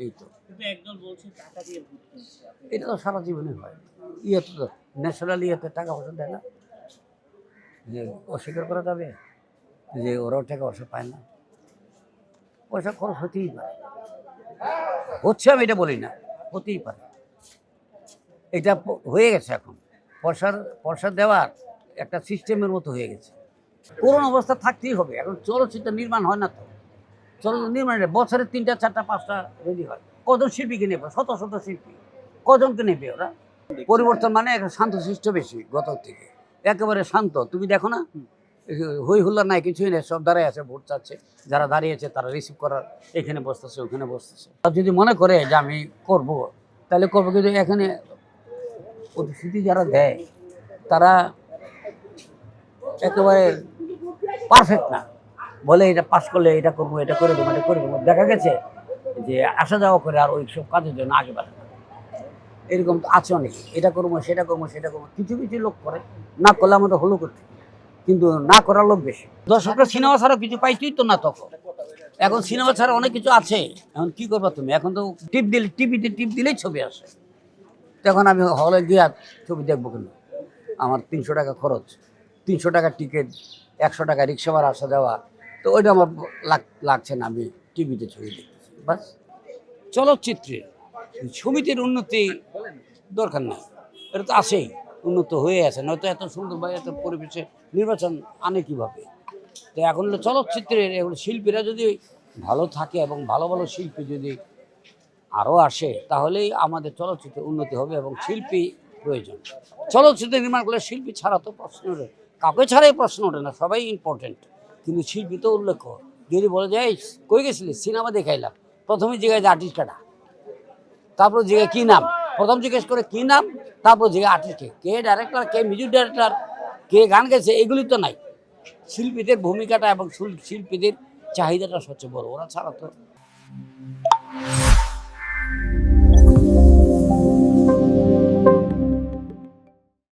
এই তো। কিন্তু একদল বলছে টাকা দিয়ে ভোট কিনছে। এটা তো সারা জীবনে হয়। ইয়েতে তো ন্যাশনাল ইয়েতে টাকা পয়সা দেয় না, যে অস্বীকার করা যাবে যে ওরাও টাকা পয়সা পায় না? পয়সা খরচ হতেই পারে, হচ্ছে, আমি এটা বলি না, হতেই পারে। এটা হয়ে গেছে এখন, পয়সা দেওয়ার একটা সিস্টেমের মতো হয়ে গেছে। করোনা অবস্থা থাকতেই হবে। এখন চলচ্চিত্র নির্মাণ হয় না তো, চলচ্চিত্র নির্মাণে বছরে 3টা 4টা 5টা রেডি হয়। কজন শিল্পীকে নেবে? শত শত শিল্পী, কজনকে নেবে ওরা? পরিবর্তন মানে একটা শান্তশিষ্ট বেশি গত থেকে, একেবারে শান্ত। তুমি দেখো না, হই হুল্লা নাই, কিছুই নেই, সব দাঁড়ায় আছে, ভোট চাচ্ছে। যারা দাঁড়িয়েছে তারা রিসিভ করার এখানে বসতেছে, ওখানে বসতেছে। আর যদি মনে করে যে আমি করব, তাহলে করবো। কিন্তু এখানে প্রতিশ্রুতি যারা দেয় তারা একেবারে পারফেক্ট না। বলে এটা পাস করলে এটা করবো, এটা করে দেবো, এটা করে দেবো। দেখা গেছে যে আসা যাওয়া করে আর ওই সব কাজের জন্য আগে বাড়ে না। এরকম তো আছে অনেকে, এটা করবো, সেটা করবো, সেটা করবো। কিছু কিছু লোক করে, না করলে আমাদের হলো করতে, কিন্তু না করার লোক বেশি। দর্শকরা সিনেমা ছাড়াও কিছু পাইতেই তো না তখন। এখন সিনেমা ছাড়া অনেক কিছু আছে। এখন কি করবা তুমি? এখন তো টিভিতে টিপ দিলেই ছবি আসে। তখন আমি হলে গিয়ে ছবি দেখবো কেন? আমার 300 টাকা খরচ, 300 টাকা টিকিট, 100 টাকা রিক্সা ভাড়া আসা যাওয়া, তো ওইটা আমার লাগছে না। আমি টিভিতে ছবি দেখতেছি বাস। চলচ্চিত্রের ছবিটির উন্নতি দরকার নেই, এটা তো আছেই, উন্নত হয়ে আছে। নয়তো এত সুন্দর বা এত পরিবেশে নির্বাচন আনে কীভাবে? তো এখন চলচ্চিত্রের এগুলো শিল্পীরা যদি ভালো থাকে এবং ভালো ভালো শিল্পী যদি আরও আসে, তাহলেই আমাদের চলচ্চিত্রের উন্নতি হবে এবং শিল্পী প্রয়োজন। চলচ্চিত্র নির্মাণ করলে শিল্পী ছাড়া তো প্রশ্ন ওঠে, কাউকে ছাড়াই প্রশ্ন ওঠে না, সবাই ইম্পর্টেন্ট। কিন্তু শিল্পী তো উল্লেখ্য। যদি বলে যে এই কই গেছিলি, সিনেমা দেখাইলাম, প্রথমে জিজ্ঞাসা যে আর্টিস্ট কাটা, তারপর জিজ্ঞাসা কী নাম, প্রথম জিজ্ঞেস করে কী নাম, তারপর জিজ্ঞাসা আর্টিস্ট কে ডাইরেক্টর, কে মিউজিক ডাইরেক্টর, কে গান গেছে, এগুলি তো নাই। শিল্পীদের ভূমিকাটা এবং শিল্পীদের চাহিদাটা সবচেয়ে বড়, ওরা ছাড়া তো